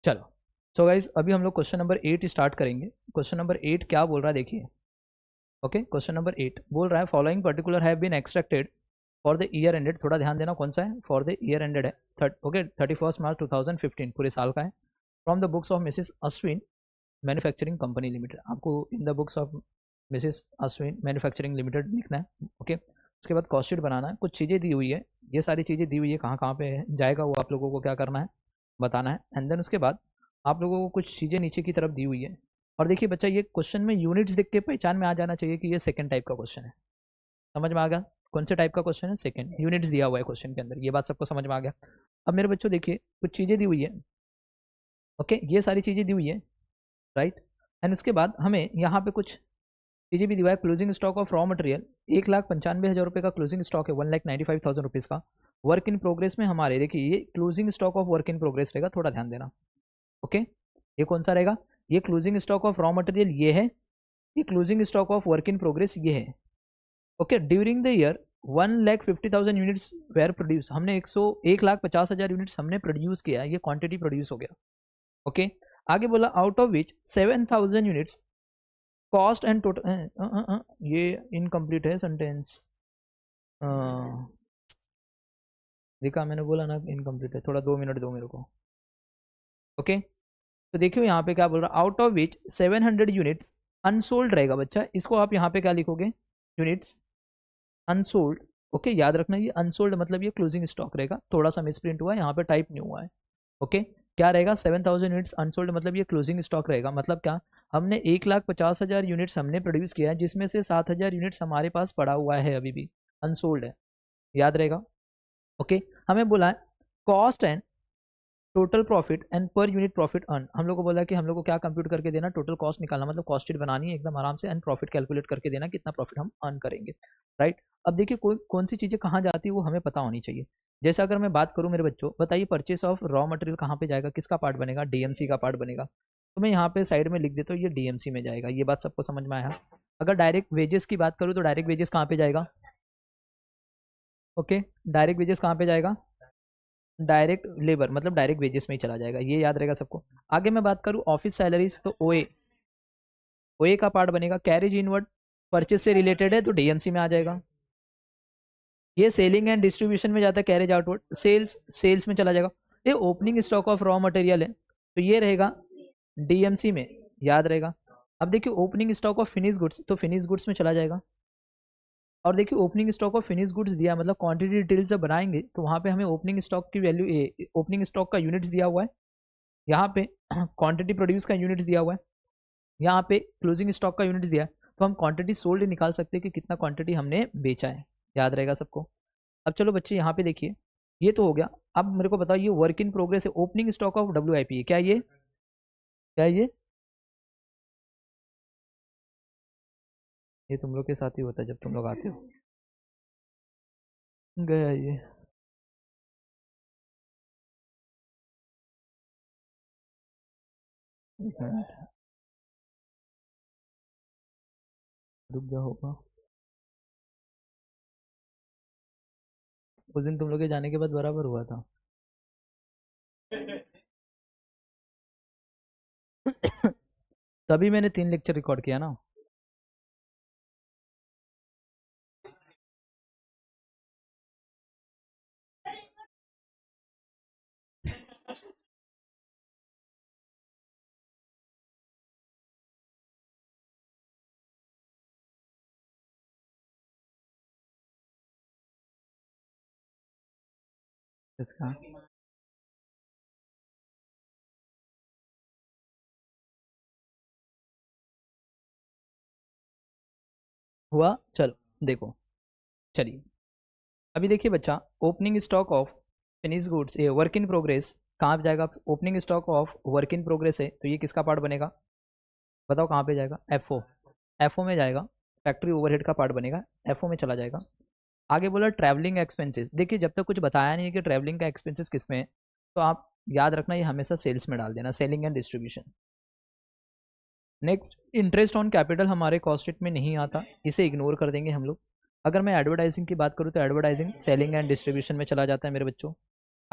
चलो so guys अभी हम लोग क्वेश्चन नंबर 8 स्टार्ट करेंगे। क्वेश्चन नंबर 8 क्या बोल रहा है देखिए। ओके, क्वेश्चन नंबर 8 बोल रहा है following particular have been extracted for the year ended, थोड़ा ध्यान देना कौन सा है, फॉर द ईयर एंडेड है ओके 31 मार्च 2015, पूरे साल का है। From the books of Mrs Ashwin manufacturing company limited, आपको in the books of Mrs Ashwin manufacturing limited लिखना है। ओके, उसके बाद कॉस्ट शीट बनाना है, कुछ चीज़ें दी हुई है, ये सारी चीज़ें दी हुई है, कहाँ कहाँ पे जाएगा वो आप लोगों को क्या करना है, बताना है। एंड देन उसके बाद आप लोगों को कुछ चीज़ें नीचे की तरफ दी हुई है। और देखिए बच्चा, ये क्वेश्चन में यूनिट्स देख के पहचान में आ जाना चाहिए कि ये सेकंड टाइप का क्वेश्चन है। समझ में आ गया कौन से टाइप का क्वेश्चन है, सेकंड, यूनिट्स दिया हुआ है क्वेश्चन के अंदर, ये बात सबको समझ में आ गया। अब मेरे बच्चों देखिए कुछ चीज़ें दी हुई है। ओके, ये सारी चीज़ें दी हुई है, राइट। एंड उसके बाद हमें यहाँ पे कुछ चीज़ें भी दिया है। Closing stock of raw material 1,95,000 रुपये का क्लोजिंग स्टॉक है, 1,95,000 रुपीज़ का। वर्क इन प्रोग्रेस में हमारे देखिए ये closing stock of work in progress रहेगा, थोड़ा ध्यान देना। ओके, ये कौन सा रहेगा, ये closing stock of raw material ये है, ये closing stock of work in progress ये है। Okay, during the year 1,50,000 units were produce, हमने 1,50,000 यूनिट्स हमने प्रोड्यूस किया, ये क्वांटिटी प्रोड्यूस हो गया। ओके, आगे बोला out of which 7,000 units cost and total, ये इनकम्प्लीट है सेंटेंस, देखा मैंने बोला ना इनकम्प्लीट है, थोड़ा 2 मिनट दो मेरे को। ओके, तो देखियो यहाँ पे क्या बोल रहा है, out of which 700 units unsold रहेगा बच्चा, इसको आप यहाँ पे क्या लिखोगे, यूनिट्स अनसोल्ड। ओके, याद रखना ये अनसोल्ड मतलब ये क्लोजिंग स्टॉक रहेगा, थोड़ा सा मिसप्रिंट हुआ है यहाँ पे, टाइप नहीं हुआ है। ओके, क्या रहेगा, 7,000 यूनिट्स अनसोल्ड मतलब ये क्लोजिंग स्टॉक रहेगा, मतलब क्या, हमने 1,50,000 यूनिट्स हमने प्रोड्यूस किया है, जिसमें से 7,000 यूनिट्स हमारे पास पड़ा हुआ है, अभी भी अनसोल्ड है, याद रहेगा। ओके, हमें बोला है cost and total profit and per unit profit earn, हम लोग को बोला कि हम लोग को क्या कंप्यूट करके देना, टोटल कॉस्ट निकालना, मतलब कॉस्ट शीट बनानी है एकदम आराम से, एंड प्रॉफिट कैलकुलेट करके देना कितना प्रॉफिट हम अर्न करेंगे, राइट। अब देखिए कौन सी चीज़ें कहाँ जाती है वो हमें पता होनी चाहिए। जैसे अगर मैं बात करूँ मेरे बच्चों, बताइए परचेस ऑफ रॉ मटेरियल कहाँ पे जाएगा, किसका पार्ट बनेगा, डीएमसी का पार्ट बनेगा। तो मैं यहाँ पे साइड में लिख देता हूँ ये डीएमसी में जाएगा, ये बात सबको समझ में आया। अगर डायरेक्ट वेजेस की बात करूँ तो डायरेक्ट वेजेस कहाँ पे जाएगा, ओके, डायरेक्ट वेजेस कहाँ पे जाएगा, डायरेक्ट लेबर मतलब डायरेक्ट वेजेस में ही चला जाएगा, ये याद रहेगा सबको। आगे मैं बात करूँ ऑफिस सैलरीज तो ओए, ओए का पार्ट बनेगा। कैरेज इनवर्ड परचेज से रिलेटेड है तो डीएमसी में आ जाएगा। ये सेलिंग एंड डिस्ट्रीब्यूशन में जाता है, कैरेज आउटवर्ड सेल्स, सेल्स में चला जाएगा। ये opening stock of raw material है तो ये रहेगा डीएमसी में, याद रहेगा। अब देखिए opening stock of finish goods तो फिनिश गुड्स में चला जाएगा। और देखिए opening stock of finish goods दिया मतलब क्वांटिटी डिटेल्स जब बनाएंगे तो वहाँ पे हमें ओपनिंग स्टॉक की वैल्यू, ओपनिंग स्टॉक का यूनिट्स दिया हुआ है, यहाँ पे क्वांटिटी प्रोड्यूस का यूनिट्स दिया हुआ है, यहाँ पे क्लोजिंग स्टॉक का यूनिट्स दिया है, तो हम क्वांटिटी सोल्ड निकाल सकते हैं कि कितना क्वांटिटी हमने बेचा है, याद रहेगा सबको। अब चलो बच्चे यहाँ पे देखिए, ये तो हो गया। अब मेरे को बताओ ये वर्क इन प्रोग्रेस है, ओपनिंग स्टॉक ऑफ WIP है, क्या ये, क्या ये तुम लोग के साथ ही होता है जब तुम लोग आते हो, गया ये, एक मिनट रुक जा, होगा उस दिन तुम लोग के जाने के बाद बराबर हुआ था। तभी मैंने 3 लेक्चर रिकॉर्ड किया ना। इसका हुआ, चलो देखो, चलिए अभी देखिए बच्चा, opening stock of finish goods, ये वर्क इन प्रोग्रेस कहाँ पे जाएगा, opening stock of work in progress है तो ये किसका पार्ट बनेगा, बताओ कहाँ पे जाएगा, FO, FO में जाएगा, फैक्ट्री ओवरहेड का पार्ट बनेगा, FO में चला जाएगा। आगे बोला ट्रैवलिंग एक्सपेंसेस, देखिए जब तक कुछ बताया नहीं है कि ट्रैवलिंग का एक्सपेंसेस किस में है, तो आप याद रखना ये हमेशा सेल्स में डाल देना, selling and distribution. Next, interest on capital हमारे कॉस्ट शीट में नहीं आता, इसे इग्नोर कर देंगे हम लोग। अगर मैं एडवर्टाइजिंग की बात करूँ तो एडवर्टाइजिंग सेलिंग एंड डिस्ट्रीब्यूशन में चला जाता है मेरे बच्चों।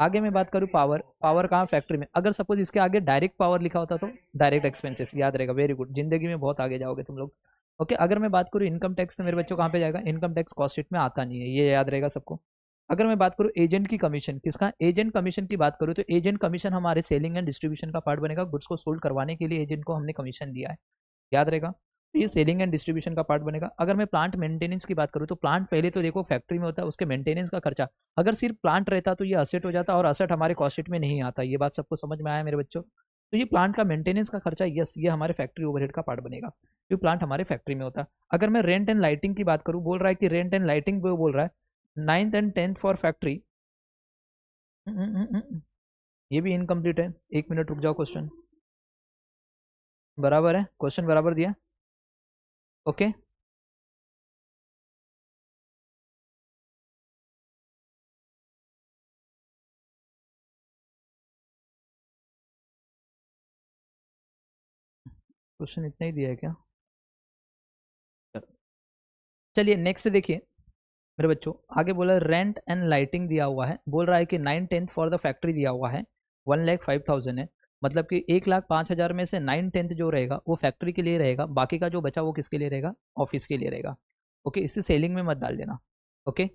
आगे मैं बात करूँ पावर, पावर कहाँ, फैक्ट्री में। अगर सपोज इसके आगे डायरेक्ट पावर लिखा होता तो डायरेक्ट एक्सपेंसेस, याद रहेगा, वेरी गुड, जिंदगी में बहुत आगे जाओगे तुम लोग। ओके, अगर मैं बात करूँ इनकम टैक्स तो मेरे बच्चों कहाँ पे जाएगा, इनकम टैक्स कॉस्ट शीट में आता नहीं है, ये याद रहेगा सबको। अगर मैं बात करूँ एजेंट की कमीशन, किसका, एजेंट कमीशन की बात करूँ तो एजेंट कमीशन हमारे सेलिंग एंड डिस्ट्रीब्यूशन का पार्ट बनेगा, गुड्स को सोल्ड करवाने के लिए एजेंट को हमने कमीशन दिया है, याद रहेगा, तो ये सेलिंग एंड डिस्ट्रीब्यूशन का पार्ट बनेगा। अगर मैं प्लांट मेंटेनेंस की बात करूँ तो प्लांट पहले तो देखो फैक्ट्री में होता है, उसके मेंटेनेंस का खर्चा, अगर सिर्फ प्लांट रहता तो ये असेट हो जाता और असेट हमारे कॉस्ट शीट में नहीं आता, ये बात सबको समझ में आया मेरे बच्चों। तो ये प्लांट का मेंटेनेंस का खर्चा, यस, ये हमारे फैक्ट्री ओवरहेड का पार्ट बनेगा, क्योंकि प्लांट हमारे फैक्ट्री में होता है। अगर मैं रेंट एंड लाइटिंग की बात करूँ, बोल रहा है कि रेंट एंड लाइटिंग वो बोल रहा है 9th and 10th for factory, ये भी इनकम्प्लीट है, 1 मिनट रुक जाओ, क्वेश्चन बराबर है, क्वेश्चन बराबर दिया, ओके। क्वेश्चन इतना ही दिया है क्या, चलिए नेक्स्ट देखिए मेरे बच्चों, आगे बोला रेंट एंड लाइटिंग दिया हुआ है, बोल रहा है कि 9/10 फॉर द फैक्ट्री दिया हुआ है, 1,05,000 है, मतलब कि 1,05,000 में से 9/10 जो रहेगा वो फैक्ट्री के लिए रहेगा, बाकी का जो बचा वो किसके लिए रहेगा, ऑफिस के लिए रहेगा। ओके, इससे सेलिंग में मत डाल देना। ओके,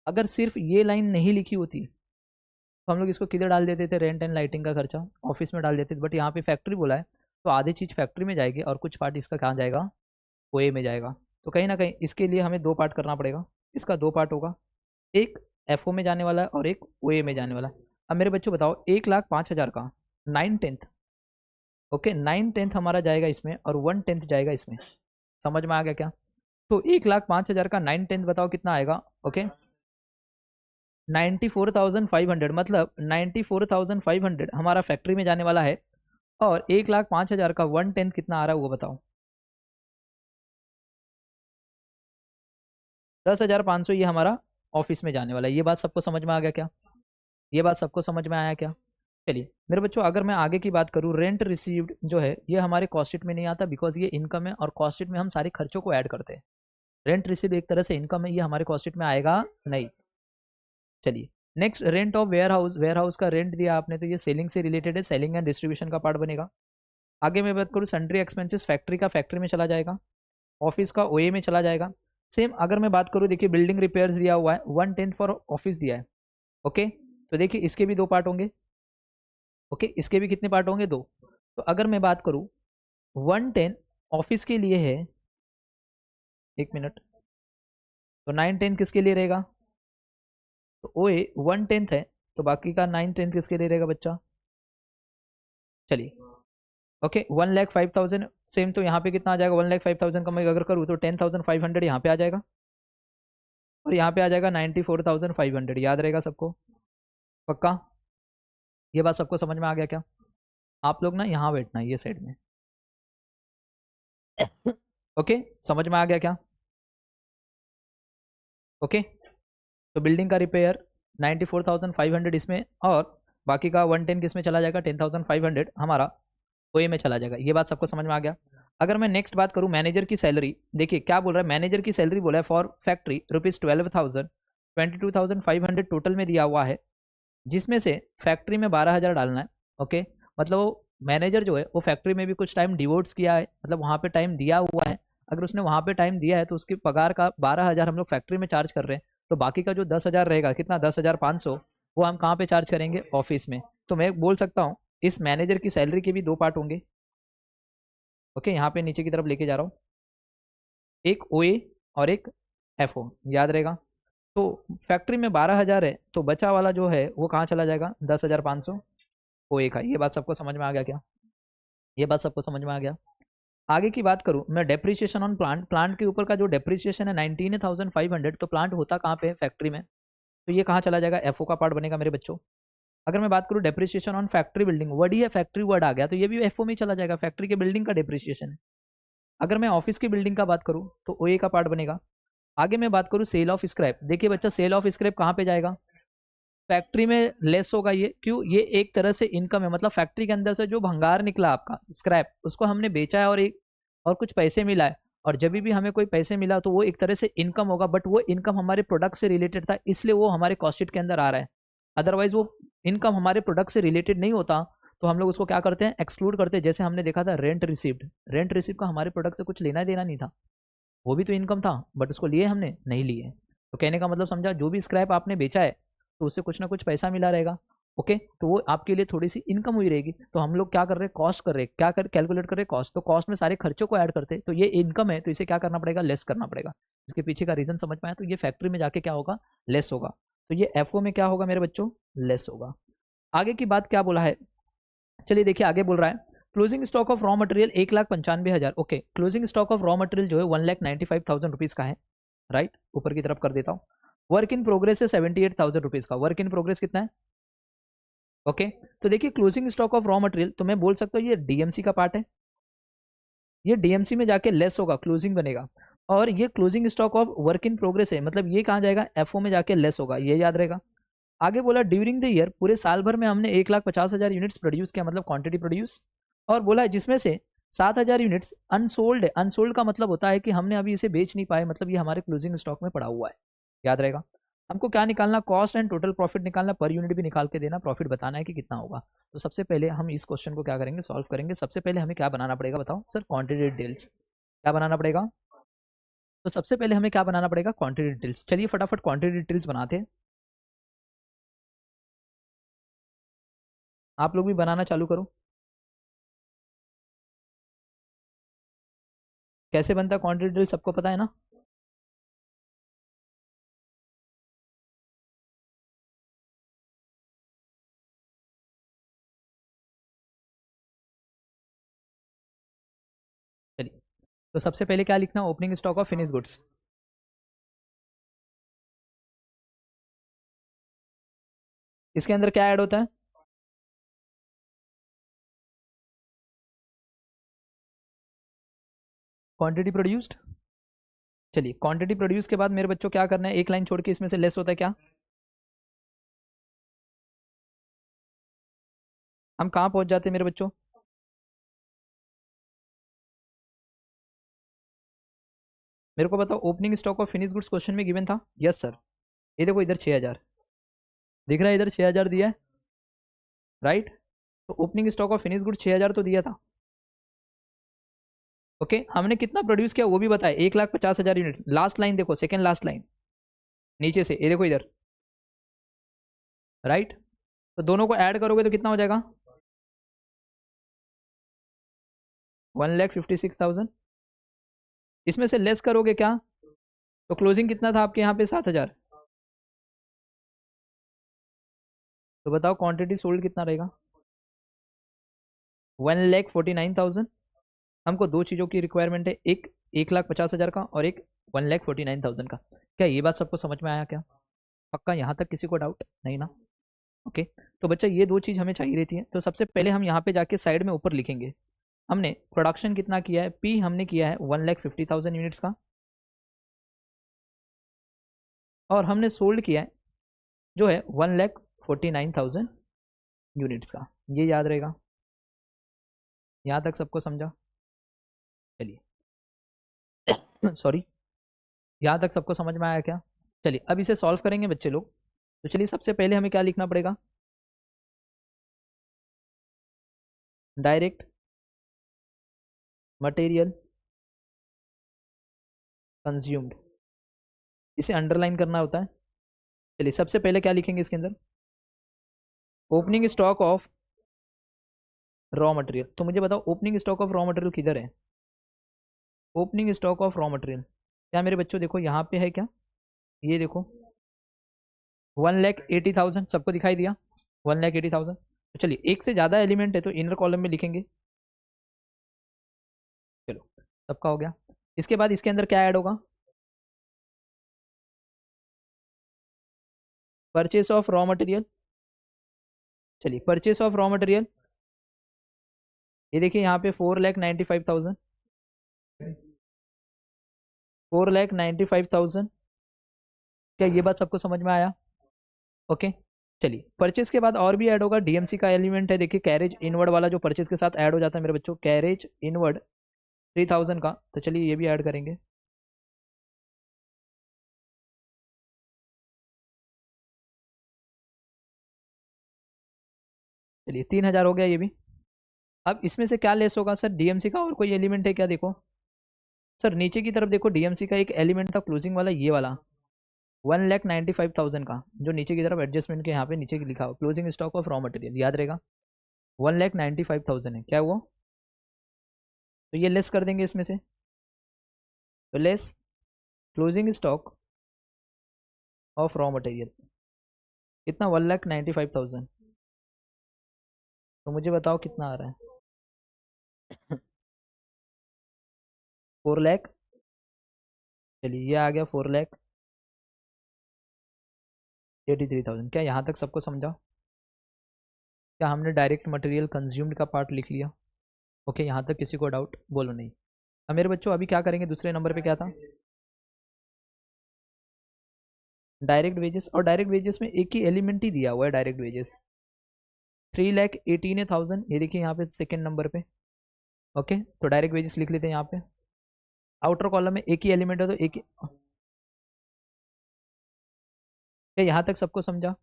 अगर सिर्फ ये लाइन नहीं लिखी होती तो हम लोग इसको किधर डाल देते थे, रेंट एंड लाइटिंग का खर्चा ऑफिस में डाल देते थे, बट यहाँ पे फैक्ट्री बोला है तो आधी चीज़ फैक्ट्री में जाएगी और कुछ पार्ट इसका कहाँ जाएगा, ओए में जाएगा। तो कहीं ना कहीं इसके लिए हमें 2 पार्ट करना पड़ेगा, इसका 2 पार्ट होगा, एक एफओ में जाने वाला है और एक ओए में जाने वाला है। अब मेरे बच्चों बताओ 1,05,000 का 9/10, ओके, 9/10 हमारा जाएगा इसमें और 1/10 जाएगा इसमें, समझ में आ गया क्या। तो 1,05,000 का 9/10 बताओ कितना आएगा, ओके, 94,500, मतलब 94,500 हमारा फैक्ट्री में जाने वाला है, और 1,05,000 का 1/10 कितना आ रहा है वो बताओ, 10,500 ये हमारा ऑफिस में जाने वाला है। ये बात सबको समझ में आ गया क्या, ये बात सबको समझ में आया क्या। चलिए मेरे बच्चों, अगर मैं आगे की बात करूँ, रेंट रिसीव्ड जो है ये हमारे कॉस्ट शीट में नहीं आता, बिकॉज ये इनकम है और कॉस्ट शीट में हम सारे खर्चों को ऐड करते हैं। रेंट रिसीव्ड एक तरह से इनकम है, ये हमारे कॉस्ट शीट में आएगा नहीं। चलिए next, rent of warehouse, warehouse का रेंट दिया आपने तो ये सेलिंग से रिलेटेड है, सेलिंग एंड डिस्ट्रीब्यूशन का पार्ट बनेगा। आगे मैं बात करूँ सन्ड्री एक्सपेंसेस, फैक्ट्री का फैक्ट्री में चला जाएगा, ऑफिस का ओए में चला जाएगा। सेम अगर मैं बात करूँ, देखिए बिल्डिंग रिपेयर्स दिया हुआ है, 1/10 फॉर ऑफिस दिया है, ओके, तो देखिए इसके भी 2 पार्ट होंगे, ओके, इसके भी कितने पार्ट होंगे, 2। तो अगर मैं बात करूँ 1/10 ऑफिस के लिए है, 1 मिनट, तो 9/10 किसके लिए रहेगा, तो ओए 1/10 है, तो बाकी का 9/10 किसके लिए रहेगा बच्चा। चलिए ओके, 1,05,000 सेम, तो यहाँ पे कितना आ जाएगा, 1,05,000 का मैं अगर करूँ तो 10,500 यहाँ पे आ जाएगा, और यहाँ पे आ जाएगा 94,500, याद रहेगा सबको, पक्का। ये बात सबको समझ में आ गया क्या, आप लोग ना यहाँ बैठना है ये साइड में, ओके, समझ में आ गया क्या, ओके। तो बिल्डिंग का रिपेयर 94,500 इसमें, और बाकी का 1/10 किस में चला जाएगा, 10,500 हमारा ओए में चला जाएगा। ये बात सबको समझ में आ गया। अगर मैं नेक्स्ट बात करूँ मैनेजर की सैलरी, देखिए क्या बोल रहा है, मैनेजर की सैलरी बोला है फॉर फैक्ट्री ₹12,000, 22,500 टोटल में दिया हुआ है, जिसमें से फैक्ट्री में 12,000 डालना है, ओके। मतलब वो मैनेजर जो है वो फैक्ट्री में भी कुछ टाइम डिवोट्स किया है, मतलब वहाँ पे टाइम दिया हुआ है, अगर उसने वहाँ पे टाइम दिया है तो उसकी पगार का 12,000 हम लोग फैक्ट्री में चार्ज कर रहे हैं, तो बाकी का जो 10,000 रहेगा, कितना, 10,500, वो हम कहाँ पे चार्ज करेंगे, ऑफिस में। तो मैं बोल सकता हूँ इस मैनेजर की सैलरी के भी 2 पार्ट होंगे, ओके, यहाँ पे नीचे की तरफ लेके जा रहा हूँ, एक ओए और एक एफओ, याद रहेगा। तो फैक्ट्री में 12,000 है, तो बचा वाला जो है वो कहाँ चला जाएगा, 10,500 ओए का। ये बात सबको समझ में आ गया क्या, ये बात सबको समझ में आ गया। आगे की बात करूँ मैं, डेप्रिसिएशन ऑन प्लांट, प्लांट के ऊपर का जो डेप्रिसिएशन है 19,500, तो प्लांट होता कहाँ पे है, फैक्ट्री में, तो ये कहाँ चला जाएगा, एफओ का पार्ट बनेगा मेरे बच्चों। अगर मैं बात करूँ depreciation on factory building, word ही है फैक्ट्री, वर्ड आ गया तो ये भी एफओ में चला जाएगा, फैक्ट्री के बिल्डिंग का डेप्रिसिएशन है। अगर मैं ऑफिस की बिल्डिंग का बात करूँ तो ओए का पार्ट बनेगा। आगे मैं बात करूँ सेल ऑफ स्क्रैप, देखिए बच्चा सेल ऑफ स्क्रैप कहाँ पे जाएगा, फैक्ट्री में लेस होगा, ये क्यों, ये एक तरह से इनकम है, मतलब फैक्ट्री के अंदर से जो भंगार निकला आपका स्क्रैप, उसको हमने बेचा है और कुछ पैसे मिला है, और जब भी हमें कोई पैसे मिला तो वो एक तरह से इनकम होगा, बट वो इनकम हमारे प्रोडक्ट से रिलेटेड था, इसलिए वो हमारे कॉस्ट शीट के अंदर आ रहा है, अदरवाइज वो इनकम हमारे प्रोडक्ट से रिलेटेड नहीं होता तो हम लोग उसको क्या करते हैं, एक्सक्लूड करते हैं। जैसे हमने देखा था रेंट रिसीव्ड, रेंट रिसीव का हमारे प्रोडक्ट से कुछ लेना देना नहीं था, वो भी तो इनकम था, बट उसको लिए हमने नहीं लिए। तो कहने का मतलब समझा, जो भी स्क्रैप आपने बेचा है तो उससे कुछ ना कुछ पैसा मिला रहेगा। ओके, तो वो आपके लिए थोड़ी सी इनकम हुई रहेगी। तो हम लोग क्या कर रहे हैं, कॉस्ट कर रहे हैं, क्या कर कैलकुलेट कर रहे हैं, कॉस्ट। तो कॉस्ट में सारे खर्चों को ऐड करते, तो ये इनकम है तो इसे क्या करना पड़ेगा, लेस करना पड़ेगा। इसके पीछे का रीजन समझ पाया, तो ये फैक्ट्री में जाके क्या होगा, लेस होगा। तो ये एफओ में क्या होगा मेरे बच्चों, लेस होगा। आगे की बात क्या बोला है, चलिए देखिए आगे बोल रहा है closing stock of raw material 1,95,000। Okay, closing stock of raw material जो है 1,95,000 रुपीज का है, राइट, ऊपर की तरफ कर देता हूँ। वर्क इन प्रोग्रेस है 78,000 रुपीज का, वर्क इन प्रोग्रेस कितना है। ओके, तो देखिए closing stock of raw material, तो मैं बोल सकता हूँ ये डीएमसी का पार्ट है, ये डीएमसी में जाके लेस होगा, क्लोजिंग बनेगा। और ये closing stock of work in progress है, मतलब ये कहाँ जाएगा, एफओ में जाके लेस होगा, ये याद रहेगा। आगे बोला ड्यूरिंग द ईयर, पूरे साल भर में हमने 1,50,000 यूनिट्स प्रोड्यूस किया, मतलब क्वांटिटी प्रोड्यूस। और बोला है जिसमें से 7,000 यूनिट्स अनसोल्ड है। अनसोल्ड का मतलब होता है कि हमने अभी इसे बेच नहीं पाए, मतलब ये हमारे क्लोजिंग स्टॉक में पड़ा हुआ है, याद रहेगा। हमको क्या निकालना, कॉस्ट एंड टोटल प्रॉफिट निकालना, पर यूनिट भी निकाल के देना, प्रॉफिट बताना है कि कितना होगा। तो सबसे पहले हम इस क्वेश्चन को क्या करेंगे, सॉल्व करेंगे। सबसे पहले हमें क्या बनाना पड़ेगा बताओ सर, क्वांटिटी डिटेल्स। क्या बनाना पड़ेगा, तो सबसे पहले हमें क्या बनाना पड़ेगा, क्वांटिटी डिटेल्स। चलिए फटाफट क्वांटिटी डिटेल्स बनाते हैं, आप लोग भी बनाना चालू करो। कैसे बनता है क्वांटिटी डिटेल, सबको पता है ना। चलिए, तो सबसे पहले क्या लिखना, opening stock of finish goods. इसके अंदर क्या ऐड होता है, क्वांटिटी प्रोड्यूस्ड। चलिए क्वांटिटी प्रोड्यूस के बाद मेरे बच्चों क्या करना है, एक लाइन छोड़ के इसमें से लेस होता है क्या, हम कहाँ पहुंच जाते हैं मेरे बच्चों। मेरे को बताओ, opening stock of finish goods question में गिवन था, यस सर। ये देखो इधर 6,000 दिख रहा है, इधर 6,000 दिया है, राइट। तो opening stock of finish goods 6,000 तो दिया था। ओके, हमने कितना प्रोड्यूस किया वो भी बताया, 1,50,000 यूनिट। लास्ट लाइन देखो, सेकेंड लास्ट लाइन नीचे से, ये देखो इधर, राइट। तो दोनों को ऐड करोगे तो कितना हो जाएगा, 1,56,000। इसमें से लेस करोगे क्या, तो क्लोजिंग कितना था आपके यहाँ पे, 7,000। तो बताओ क्वांटिटी सोल्ड कितना रहेगा, 1,49,000। हमको दो चीज़ों की रिक्वायरमेंट है, एक 1,50,000 का और एक 1,49,000 का। क्या ये बात सबको समझ में आया क्या, पक्का यहाँ तक किसी को डाउट नहीं ना। ओके, तो बच्चा ये दो चीज़ हमें चाहिए रहती है। तो सबसे पहले हम यहाँ पे जाके साइड में ऊपर लिखेंगे, हमने प्रोडक्शन कितना किया है, पी हमने किया है 1,50,000 यूनिट्स का, और हमने सोल्ड किया है जो है 1,49,000 यूनिट्स का। ये याद रहेगा, यहाँ तक सबको समझा। चलिए सॉरी, यहाँ तक सबको समझ में आया क्या। चलिए अब इसे सॉल्व करेंगे बच्चे लोग। तो चलिए सबसे पहले हमें क्या लिखना पड़ेगा, डायरेक्ट मटेरियल कंज्यूम्ड, इसे अंडरलाइन करना होता है। चलिए सबसे पहले क्या लिखेंगे इसके अंदर, opening stock of raw material. तो मुझे बताओ opening stock of raw material किधर है, opening stock of raw material क्या मेरे बच्चों देखो यहाँ पे है क्या, ये देखो 1,80,000 सबको दिखाई दिया, 1,80,000। तो चलिए एक से ज़्यादा एलिमेंट है तो इनर कॉलम में लिखेंगे। चलो सबका हो गया। इसके बाद इसके अंदर क्या ऐड होगा, परचेस ऑफ रॉ मटेरियल। चलिए परचेस ऑफ रॉ मटेरियल, ये देखिए यहाँ पे 4,95,000, 4,95,000। क्या ये बात सबको समझ में आया, ओके। चलिए परचेस के बाद और भी ऐड होगा, डीएमसी का एलिमेंट है, देखिए कैरेज इनवर्ड वाला जो परचेस के साथ ऐड हो जाता है मेरे बच्चों, कैरेज इनवर्ड 3,000 का। तो चलिए ये भी ऐड करेंगे। चलिए 3000 हो गया ये भी। अब इसमें से क्या लेस होगा सर, डीएमसी का और कोई एलिमेंट है क्या? देखो सर नीचे की तरफ देखो, डीएमसी का एक एलिमेंट था क्लोजिंग वाला, ये वाला 1,95,000 का, जो नीचे की तरफ एडजस्टमेंट के यहाँ पे नीचे लिखा हो, closing stock of raw material, याद रहेगा 1,95,000 है। क्या हुआ? तो ये लेस कर देंगे इसमें से, तो less closing stock of raw material कितना, 1,95,000। तो मुझे बताओ कितना आ रहा है 4 लाख। चलिए ये आ गया 4,83,000। क्या यहाँ तक सबको समझा? क्या हमने डायरेक्ट मटेरियल कंज्यूम्ड का पार्ट लिख लिया? ओके, यहाँ तक किसी को डाउट? बोलो नहीं। अब मेरे बच्चों अभी क्या करेंगे, दूसरे नंबर पे क्या था, डायरेक्ट वेजेस। और डायरेक्ट वेजेस में एक ही एलिमेंट ही दिया हुआ है, डायरेक्ट वेजेस 3,18,000, ये देखिए यहाँ पे सेकेंड नंबर पे। ओके, तो डायरेक्ट वेजेस लिख लेते हैं यहाँ पे, आउटर कॉलम में एक ही एलिमेंट है तो एक ही। क्या यहाँ तक सबको समझा?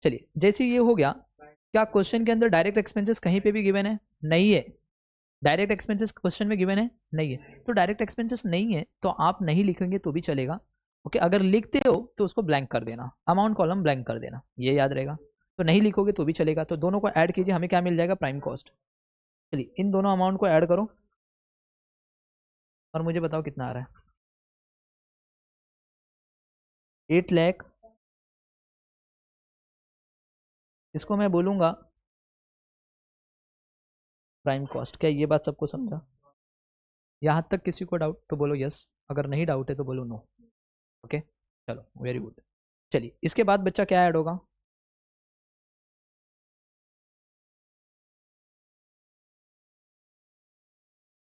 चलिए जैसे ये हो गया, क्या क्वेश्चन के अंदर डायरेक्ट एक्सपेंसेस कहीं पे भी गिवन है? नहीं है। डायरेक्ट एक्सपेंसेस क्वेश्चन में गिवन है? नहीं है। तो डायरेक्ट एक्सपेंसेस नहीं है तो आप नहीं लिखेंगे तो भी चलेगा। ओके, अगर लिखते हो तो उसको ब्लैंक कर देना, अमाउंट कॉलम ब्लैंक कर देना, ये याद रहेगा। तो नहीं लिखोगे तो भी चलेगा। तो दोनों को ऐड कीजिए, हमें क्या मिल जाएगा, प्राइम कॉस्ट। चलिए इन दोनों अमाउंट को ऐड करो और मुझे बताओ कितना आ रहा है। 8 लाख, इसको मैं बोलूँगा प्राइम कॉस्ट। क्या ये बात सबको समझा? यहाँ तक किसी को डाउट तो बोलो यस, अगर नहीं डाउट है तो बोलो नो। ओके चलो वेरी गुड। चलिए इसके बाद बच्चा क्या ऐड होगा,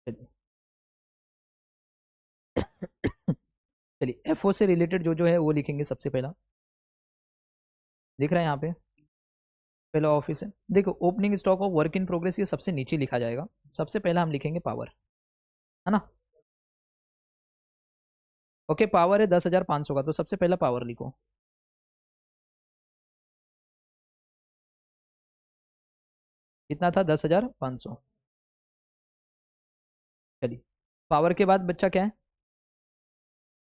चलिए चलिए एफओ से रिलेटेड जो जो है वो लिखेंगे सबसे पहला। दिख रहा है यहाँ पे, पहला ऑफिस है। देखो opening stock of work in progress ये सबसे नीचे लिखा जाएगा। सबसे पहला हम लिखेंगे पावर, है ना। ओके पावर है 10,500 का, तो सबसे पहला पावर लिखो। कितना था, 10,500। चलिए पावर के बाद बच्चा क्या है,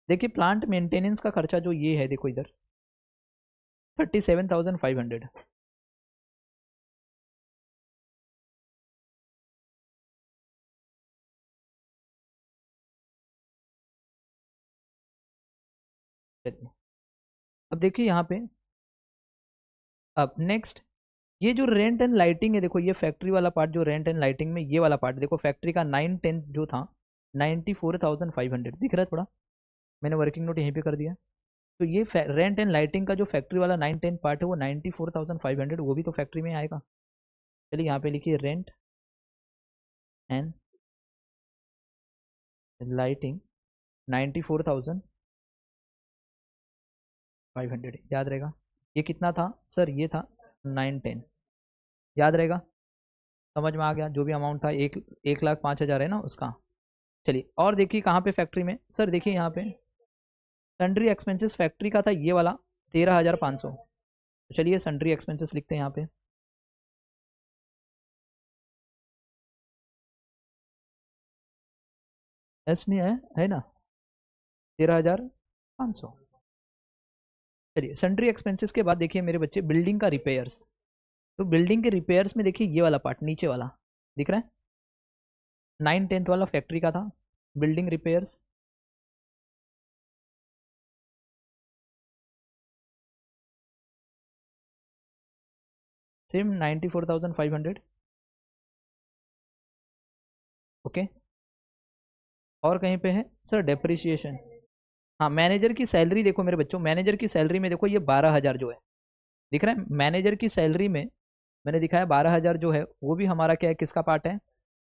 देखिए प्लांट मेंटेनेंस का खर्चा जो ये है, देखो इधर 37,500। चलिए अब देखिए यहाँ पे, अब नेक्स्ट ये जो रेंट एंड लाइटिंग है, देखो ये फैक्ट्री वाला पार्ट, जो रेंट एंड लाइटिंग में ये वाला पार्ट देखो, फैक्ट्री का 9/10 जो था 94,500 दिख रहा है थोड़ा, मैंने वर्किंग नोट यहीं पे कर दिया। तो ये रेंट एंड लाइटिंग का जो फैक्ट्री वाला 9/10 पार्ट है वो 94,500, वो भी तो फैक्ट्री में आएगा। चलिए यहाँ पे लिखिए रेंट एंड लाइटिंग 94,500, याद रहेगा। ये कितना था सर, ये था 9/10, याद रहेगा। समझ में आ गया, जो भी अमाउंट था 1,05,000 है ना उसका। चलिए और देखिए कहाँ पे फैक्ट्री में, सर देखिए यहाँ पे सन्ड्री एक्सपेंसेस फैक्ट्री का था ये वाला 13,500। तो चलिए सन्ड्री एक्सपेंसेस लिखते हैं यहाँ पे, एस नहीं है ना, 13,500। चलिए सन्ड्री एक्सपेंसेस के बाद देखिए मेरे बच्चे बिल्डिंग का रिपेयर्स। तो बिल्डिंग के रिपेयर्स में देखिए ये वाला पार्ट नीचे वाला दिख रहा है, 9/10 वाला फैक्ट्री का था, बिल्डिंग रिपेयर्स सेम 94,500। ओके और कहीं पे है सर डेप्रिसिएशन। हाँ मैनेजर की सैलरी देखो मेरे बच्चों, मैनेजर की सैलरी में देखो ये 12,000 जो है दिख रहा है, मैनेजर की सैलरी में मैंने दिखाया 12,000 जो है वो भी हमारा क्या है, किसका पार्ट है,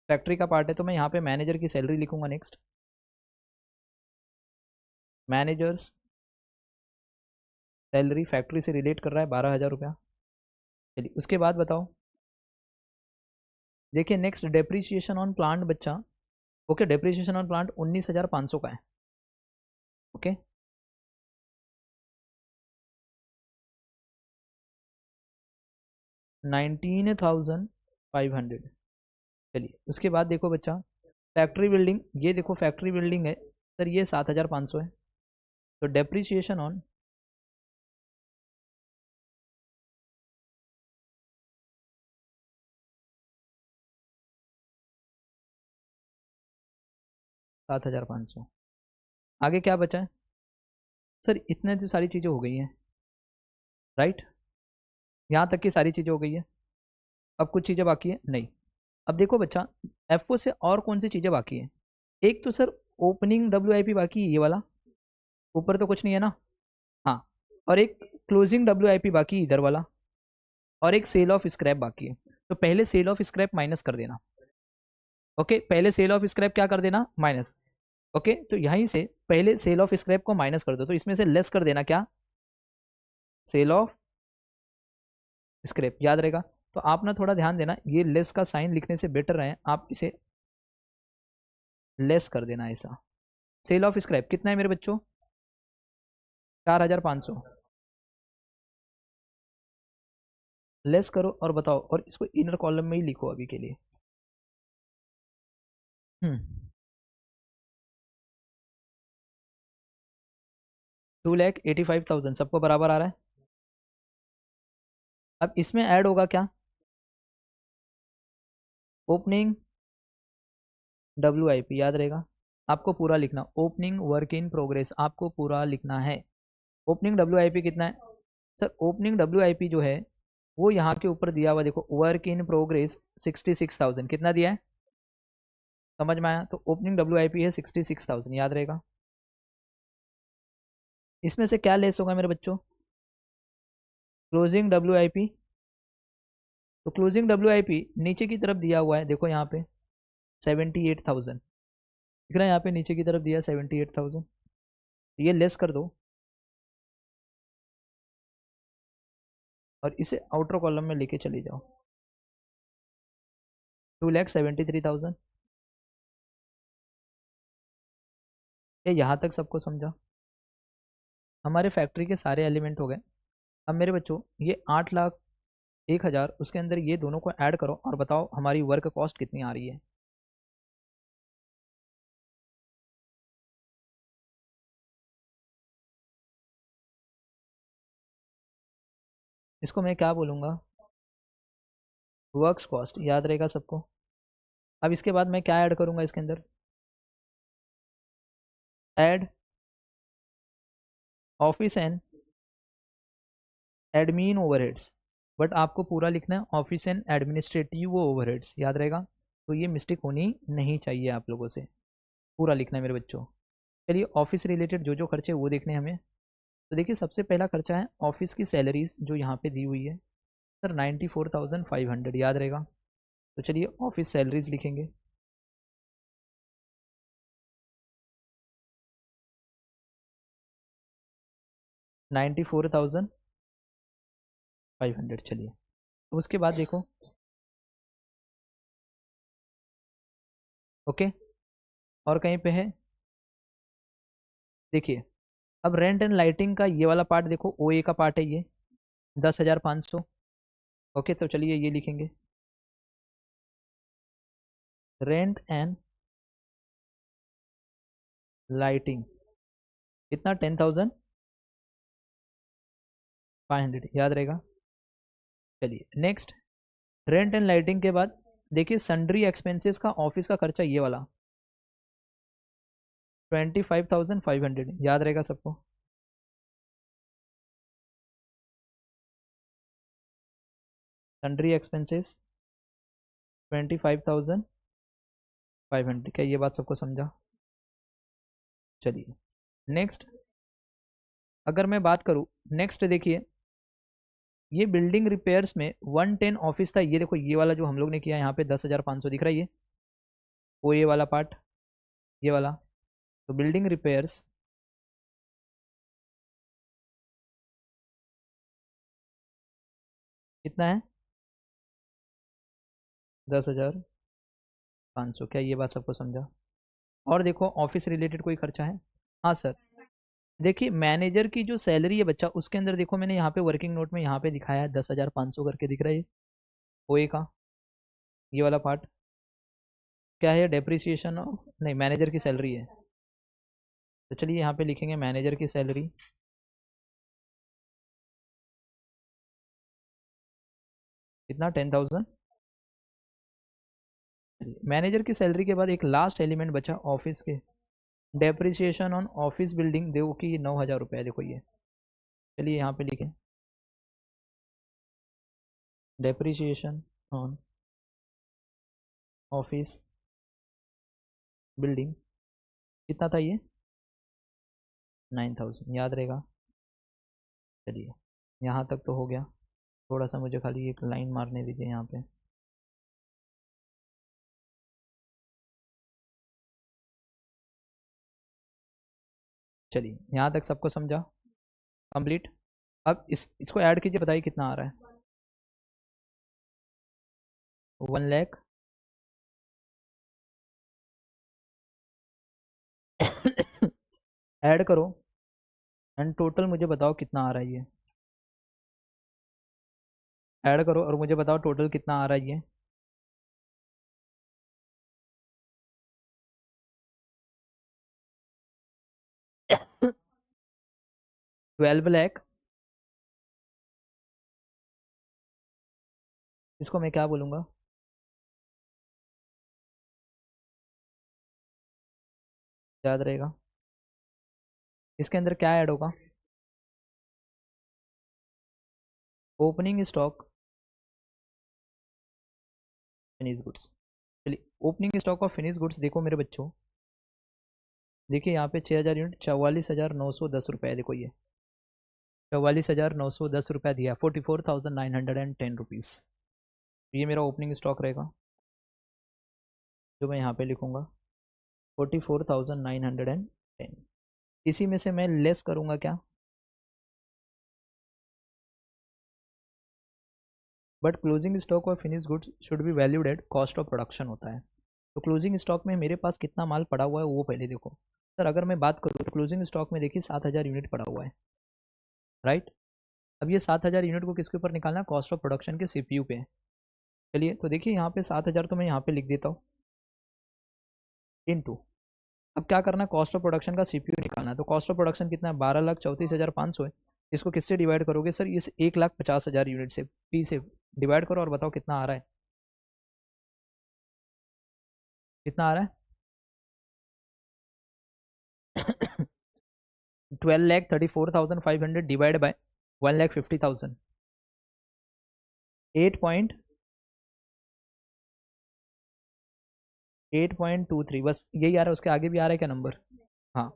फैक्ट्री का पार्ट है। तो मैं यहाँ पे मैनेजर की सैलरी लिखूंगा नेक्स्ट, मैनेजर्स सैलरी फैक्ट्री से रिलेट कर रहा है 12,000 रुपया। चलिए उसके बाद बताओ, देखिए नेक्स्ट डेप्रीशिएशन ऑन प्लांट बच्चा। ओके डेप्रीशिएशन ऑन प्लांट 19,500 का है। ओके 19,500। चलिए उसके बाद देखो बच्चा, फैक्ट्री बिल्डिंग, ये देखो फैक्ट्री बिल्डिंग है सर, ये 7,500 है। तो डेप्रीशिएशन ऑन 7,500। आगे क्या बचा है सर? इतने तो सारी चीज़ें हो गई हैं, राइट? यहाँ तक की सारी चीज़ें हो गई है। अब कुछ चीज़ें बाकी है नहीं। अब देखो बच्चा, एफ से और कौन सी चीज़ें बाकी है? एक तो सर ओपनिंग WIP बाकी है, ये वाला, ऊपर तो कुछ नहीं है ना, हाँ। और एक क्लोजिंग WIP बाकी इधर वाला, और एक सेल ऑफ स्क्रैप बाकी है। तो पहले सेल ऑफ स्क्रैप माइनस कर देना। ओके, पहले सेल ऑफ स्क्रैप क्या कर देना? माइनस। ओके, तो यहीं से पहले सेल ऑफ स्क्रैप को माइनस कर दो, तो इसमें से लेस कर देना क्या? सेल ऑफ स्क्रैप, याद रहेगा। तो आप ना थोड़ा ध्यान देना, ये लेस का साइन लिखने से बेटर है आप इसे लेस कर देना ऐसा। सेल ऑफ स्क्रैप कितना है मेरे बच्चों? 4,500। लेस करो और बताओ, और इसको इनर कॉलम में ही लिखो अभी के लिए। 2,85,000 सबको बराबर आ रहा है। अब इसमें ऐड होगा क्या? ओपनिंग WIP, याद रहेगा आपको पूरा लिखना। ओपनिंग वर्क इन प्रोग्रेस आपको पूरा लिखना है। ओपनिंग WIP कितना है सर? ओपनिंग WIP जो है वो यहाँ के ऊपर दिया हुआ, देखो वर्क इन प्रोग्रेस 66,000 कितना दिया है, समझ में आया? तो ओपनिंग WIP है 66,000, याद रहेगा। इसमें से क्या लेस होगा मेरे बच्चों? Closing WIP। तो क्लोजिंग WIP नीचे की तरफ दिया हुआ है, देखो यहाँ पे 78,000 दिख रहा है, यहाँ पे नीचे की तरफ दिया 78,000। ये लेस कर दो और इसे आउटर कॉलम में लेके चली जाओ। 2,73,000। ये यहाँ तक सबको समझा? हमारे फैक्ट्री के सारे एलिमेंट हो गए। अब मेरे बच्चों ये 8,01,000, उसके अंदर ये दोनों को ऐड करो और बताओ हमारी वर्क कॉस्ट कितनी आ रही है। इसको मैं क्या बोलूँगा? वर्क्स कॉस्ट, याद रहेगा सबको। अब इसके बाद मैं क्या ऐड करूँगा इसके अंदर? Add office and admin overheads, but आपको पूरा लिखना है ऑफिस एंड एडमिनिस्ट्रेटिव ओवरहेड्स, याद रहेगा। तो ये मिस्टेक होनी नहीं चाहिए आप लोगों से, पूरा लिखना है मेरे बच्चों। चलिए ऑफिस रिलेटेड जो जो खर्चे वो देखने हमें। तो देखिए सबसे पहला खर्चा है ऑफिस की सैलरीज जो यहाँ पे दी हुई है सर 94,500, याद रहेगा। तो चलिए ऑफिस सैलरीज लिखेंगे। $94,500। चलिए तो उसके बाद देखो, ओके, और कहीं पे है? देखिए अब रेंट एंड लाइटिंग का ये वाला पार्ट देखो, OA का पार्ट है ये 10,500। ओके, तो चलिए ये लिखेंगे रेंट एंड लाइटिंग कितना? 10,500, याद रहेगा। चलिए नेक्स्ट, रेंट एंड लाइटिंग के बाद देखिए सन्ड्री एक्सपेंसेस का ऑफिस का खर्चा ये वाला 25,500, याद रहेगा सबको। सन्ड्री एक्सपेंसेस 25,500, क्या ये बात सबको समझा? चलिए नेक्स्ट, अगर मैं बात करूँ नेक्स्ट, देखिए ये बिल्डिंग रिपेयर्स में 110 ऑफिस था, ये देखो ये वाला जो हम लोग ने किया यहाँ पे 10,500 दिख रहा है, ये वो ये वाला पार्ट, ये वाला। तो बिल्डिंग रिपेयर्स कितना है? 10,500, क्या ये बात सबको समझा? और देखो ऑफिस रिलेटेड कोई खर्चा है? हाँ सर, देखिए मैनेजर की जो सैलरी है बच्चा, उसके अंदर देखो मैंने यहाँ पे वर्किंग नोट में यहाँ पे दिखाया है 10,500 करके दिख रहा है ये। ओए का ये वाला पार्ट क्या है, डेप्रिसिएशन नहीं, मैनेजर की सैलरी है। तो चलिए यहाँ पे लिखेंगे मैनेजर की सैलरी, कितना 10,000। मैनेजर की सैलरी के बाद एक लास्ट एलिमेंट बचा ऑफिस के, डेप्रिसिएशन ऑन ऑफिस बिल्डिंग, देखो कि 9,000 रुपये, देखो ये। चलिए यहाँ पे लिखें डेप्रिसिएशन ऑन ऑफिस बिल्डिंग, कितना था ये, 9,000, याद रहेगा। चलिए यहाँ तक तो हो गया। थोड़ा सा मुझे खाली एक लाइन मारने दीजिए यहाँ पे। चलिए यहाँ तक सबको समझा, कंप्लीट। अब इसको ऐड कीजिए, बताइए कितना आ रहा है। 1 लाख ऐड करो एंड टोटल मुझे बताओ कितना आ रहा है ये। ऐड करो और मुझे बताओ टोटल कितना आ रहा है ये। 12 लाख। इसको मैं क्या बोलूँगा, याद रहेगा। इसके अंदर क्या ऐड होगा, ओपनिंग स्टॉक फिनिश गुड्स। चलिए opening stock of finish goods, देखो मेरे बच्चों, देखिए यहाँ पे 6,000 यूनिट, 44,910 रुपये, देखो ये 44,910 रुपया दिया, 44,910 रुपीज़। ये मेरा ओपनिंग स्टॉक रहेगा, जो मैं यहाँ पे लिखूँगा 44,910। इसी में से मैं लेस करूँगा क्या, बट क्लोजिंग स्टॉक और finish goods should be valued at cost of production होता है। तो क्लोजिंग स्टॉक में मेरे पास कितना माल पड़ा हुआ है वो पहले देखो। सर अगर मैं बात करूँ तो क्लोजिंग स्टॉक में देखिए 7,000 यूनिट पड़ा हुआ है, राइट। अब ये 7,000 यूनिट को किसके ऊपर निकालना है, कॉस्ट ऑफ प्रोडक्शन के सीपीयू पे। चलिए तो देखिए यहाँ पे 7,000 तो मैं यहाँ पे लिख देता हूँ इनटू, अब क्या करना है, कॉस्ट ऑफ प्रोडक्शन का सीपीयू निकालना है। तो कॉस्ट ऑफ प्रोडक्शन कितना है, 12,34,500 है। इसको किससे डिवाइड करोगे सर, इस 1,50,000 यूनिट से, पी से डिवाइड करो और बताओ कितना आ रहा है, कितना आ रहा है। 12,34,500 डिवाइड बाय 1,50,000, 8.23, बस यही आ रहा है, उसके आगे भी आ रहा है क्या नंबर। हाँ,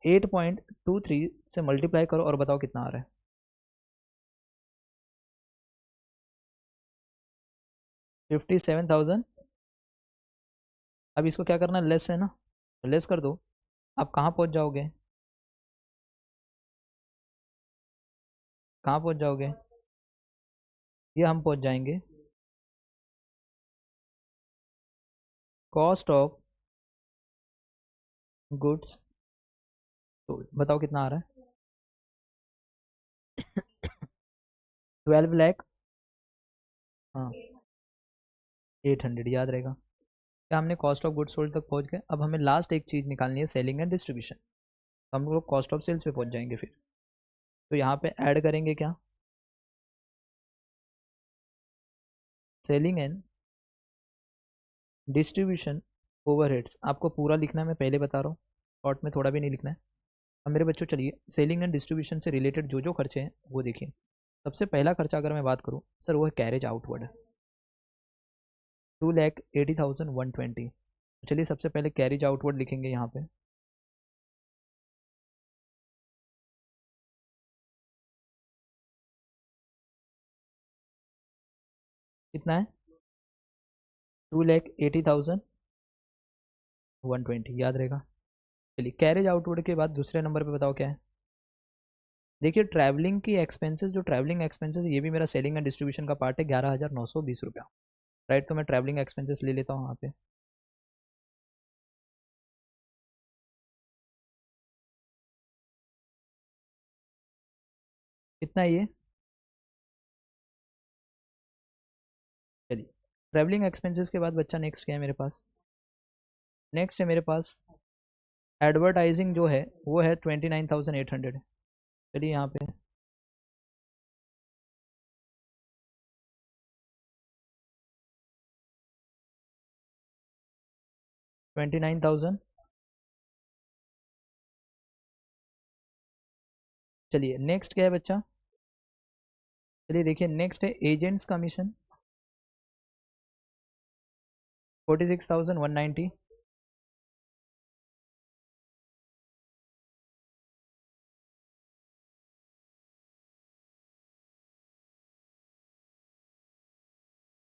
8.23 से मल्टीप्लाई करो और बताओ कितना आ रहा है। 57,000। अब इसको क्या करना, लेस है ना, तो लेस कर दो। आप कहाँ पहुँच जाओगे, कहाँ पहुँच जाओगे, ये हम पहुँच जाएंगे कॉस्ट ऑफ गुड्स, तो बताओ कितना आ रहा है। 12 लाख, हाँ 800, याद रहेगा। क्या हमने कॉस्ट ऑफ गुड्स सोल्ड तक पहुँच गए। अब हमें लास्ट एक चीज़ निकालनी है, सेलिंग एंड डिस्ट्रीब्यूशन। तो हम लोग कॉस्ट ऑफ सेल्स पे पहुँच जाएंगे फिर। तो यहाँ पे ऐड करेंगे क्या, सेलिंग एंड डिस्ट्रीब्यूशन ओवरहेड्स। आपको पूरा लिखना है, मैं पहले बता रहा हूँ, शॉर्ट में थोड़ा भी नहीं लिखना है। अब मेरे बच्चों चलिए सेलिंग एंड डिस्ट्रीब्यूशन से रिलेटेड जो जो खर्चे हैं वो देखिए। सबसे पहला खर्चा अगर मैं बात करूँ सर, वो है कैरेज आउटवर्ड, 2,80,120। चलिए सबसे पहले कैरेज आउटवर्ड लिखेंगे यहाँ पे। कितना है, 2,80,120, याद रहेगा। चलिए कैरेज आउटवर्ड के बाद दूसरे नंबर पे बताओ क्या है। देखिए ट्रैवलिंग की एक्सपेंसेस, जो ट्रैवलिंग एक्सपेंसेस, ये भी मेरा सेलिंग एंड डिस्ट्रीब्यूशन का पार्ट है, 11,920 रुपया, राइट। तो मैं ट्रैवलिंग एक्सपेंसेस ले लेता हूँ यहाँ पे। कितना है ये, ट्रैवलिंग एक्सपेंसेस के बाद बच्चा नेक्स्ट क्या है मेरे पास? नेक्स्ट है मेरे पास एडवर्टाइजिंग जो है वो है 29,800। चलिए यहाँ पे 29,000। चलिए नेक्स्ट क्या है बच्चा? चलिए देखिए नेक्स्ट है एजेंट्स कमीशन 46,190।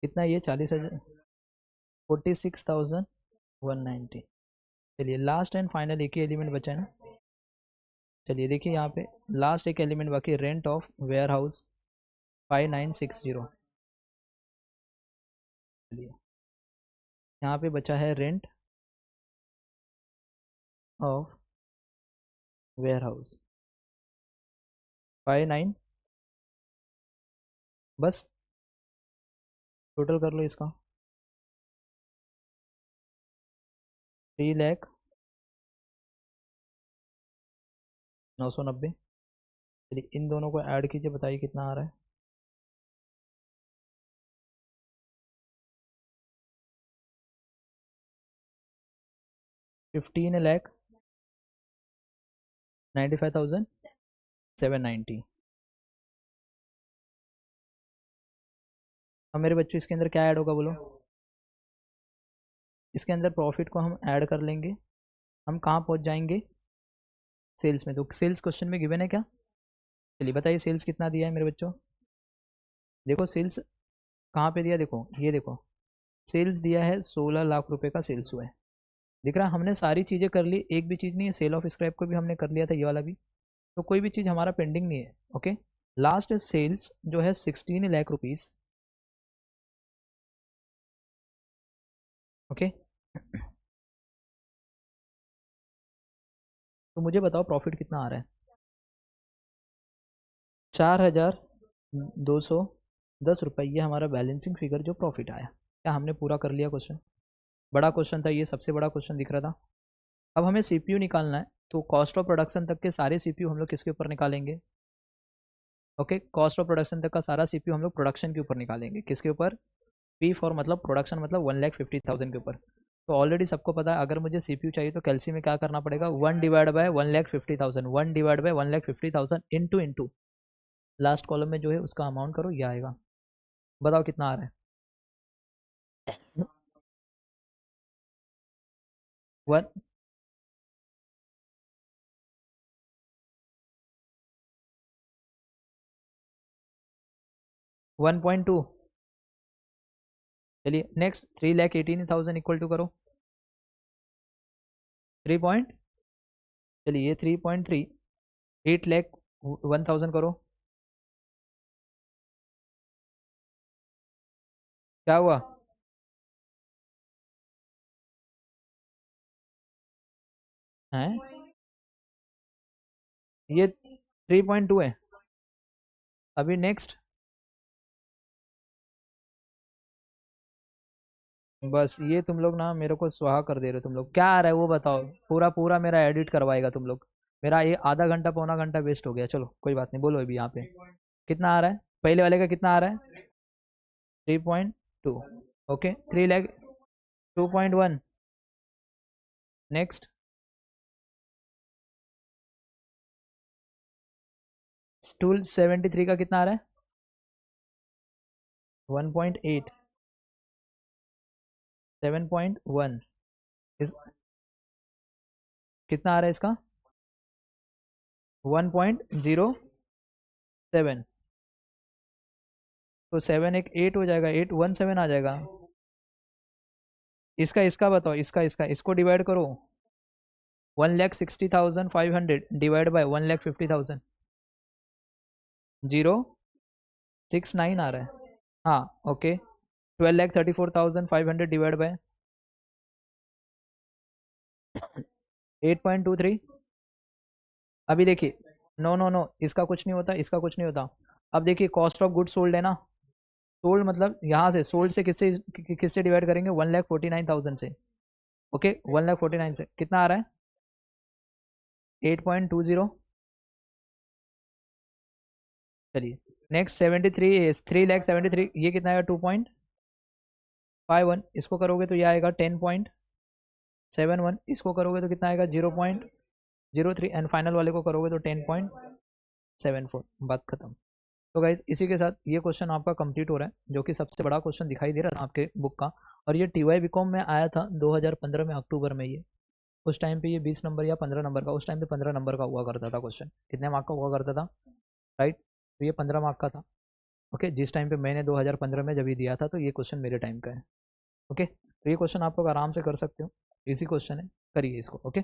कितना ये 40,000 46,190। चलिए लास्ट एंड फाइनल एक ही एलिमेंट बचा है ना। चलिए देखिए यहाँ पे लास्ट एक एलिमेंट बाकी, रेंट ऑफ वेयर हाउस 5960। चलिए यहाँ पे बचा है रेंट ऑफ वेयर हाउस 59। बस टोटल कर लो इसका 3,09,90। चलिए इन दोनों को ऐड कीजिए, बताइए कितना आ रहा है। 15,95,790। अब मेरे बच्चों इसके अंदर क्या ऐड होगा बोलो? इसके अंदर प्रॉफिट को हम ऐड कर लेंगे। हम कहाँ पहुँच जाएंगे? सेल्स में। तो सेल्स क्वेश्चन में गिवन है क्या? चलिए बताइए सेल्स कितना दिया है मेरे बच्चों? देखो सेल्स कहाँ पे दिया, देखो ये देखो सेल्स दिया है 16 लाख रुपए का सेल्स हुआ है। दिख रहा है हमने सारी चीज़ें कर ली, एक भी चीज़ नहीं है। सेल ऑफ स्क्रैप को भी हमने कर लिया था, ये वाला भी। तो कोई भी चीज़ हमारा पेंडिंग नहीं है। ओके लास्ट सेल्स जो है 16 लाख रुपीज़। ओके तो मुझे बताओ प्रॉफिट कितना आ रहा है? 4,210 रुपये, ये हमारा बैलेंसिंग फिगर जो प्रॉफिट आया। क्या हमने पूरा कर लिया क्वेश्चन? बड़ा क्वेश्चन था ये, सबसे बड़ा क्वेश्चन दिख रहा था। अब हमें सीपीयू निकालना है, तो कॉस्ट ऑफ प्रोडक्शन तक के सारे सीपीयू हम लोग किसके ऊपर निकालेंगे? ओके कॉस्ट ऑफ प्रोडक्शन तक का सारा सीपीयू हम लोग प्रोडक्शन के ऊपर निकालेंगे। किसके ऊपर? पी फॉर मतलब प्रोडक्शन, मतलब 1,50,000 के ऊपर। तो ऑलरेडी सबको पता है अगर मुझे सीपीयू चाहिए तो कैलसी में क्या करना पड़ेगा? 1/1,50,000, 1/1,50,000 इंटू लास्ट कॉलम में जो है उसका अमाउंट करो, ये आएगा। बताओ कितना आ रहा है? 1 1.2। चलिए नेक्स्ट 3,18,000 इक्वल टू करो 3 पॉइंट। चलिए ये 3.3 8,01,000 करो। क्या हुआ? है ये 3.2 है। अभी नेक्स्ट बस ये तुम लोग ना मेरे को सुहा कर दे रहे हो। तुम लोग क्या आ रहा है वो बताओ? पूरा पूरा मेरा एडिट करवाएगा तुम लोग। मेरा ये आधा घंटा पौना घंटा वेस्ट हो गया। चलो कोई बात नहीं, बोलो अभी यहाँ पे कितना आ रहा है? पहले वाले का कितना आ रहा है? 3.2। ओके 3 लाख 2.1। नेक्स्ट स्टूल 73 का कितना आ रहा है? 1.8 7.1 इस कितना आ रहा है इसका? 1.07। तो 7 एक 8 हो जाएगा, 817 आ जाएगा। इसका इसका बताओ, इसका इसको डिवाइड करो। 1,60,500 डिवाइड बाय 1,50,000 069 आ रहा है। हाँ ओके 12,34,500 डिवाइड बाय 8.23। अभी देखिए नो नो नो, इसका कुछ नहीं होता, इसका कुछ नहीं होता। अब देखिए कॉस्ट ऑफ गुड्स सोल्ड है ना, सोल्ड मतलब यहाँ से सोल्ड से किससे डिवाइड करेंगे 1,49,000 से। ओके 1,49,000 से कितना आ रहा है 8.20। चलिए नेक्स्ट 3,73,000 ये कितना आएगा 2.51। इसको करोगे तो ये आएगा 10.71। इसको करोगे तो कितना आएगा 0.03 एंड फाइनल वाले को करोगे तो 10.74। बात खत्म। तो गाइज इसी के साथ ये क्वेश्चन आपका कंप्लीट हो रहा है, जो कि सबसे बड़ा क्वेश्चन दिखाई दे रहा था आपके बुक का। और ये TY BCom में आया था 2015 में अक्टूबर में। ये उस टाइम पे ये 20 नंबर या 15 नंबर का, उस टाइम पे 15 नंबर का हुआ करता था क्वेश्चन। कितने मार्क का हुआ करता था राइट, तो ये 15 मार्क का था। ओके जिस टाइम पे मैंने 2015 में जब ये दिया था, तो ये क्वेश्चन मेरे टाइम का है। ओके तो ये क्वेश्चन आप लोग आराम से कर सकते हो, इजी क्वेश्चन है, करिए इसको। ओके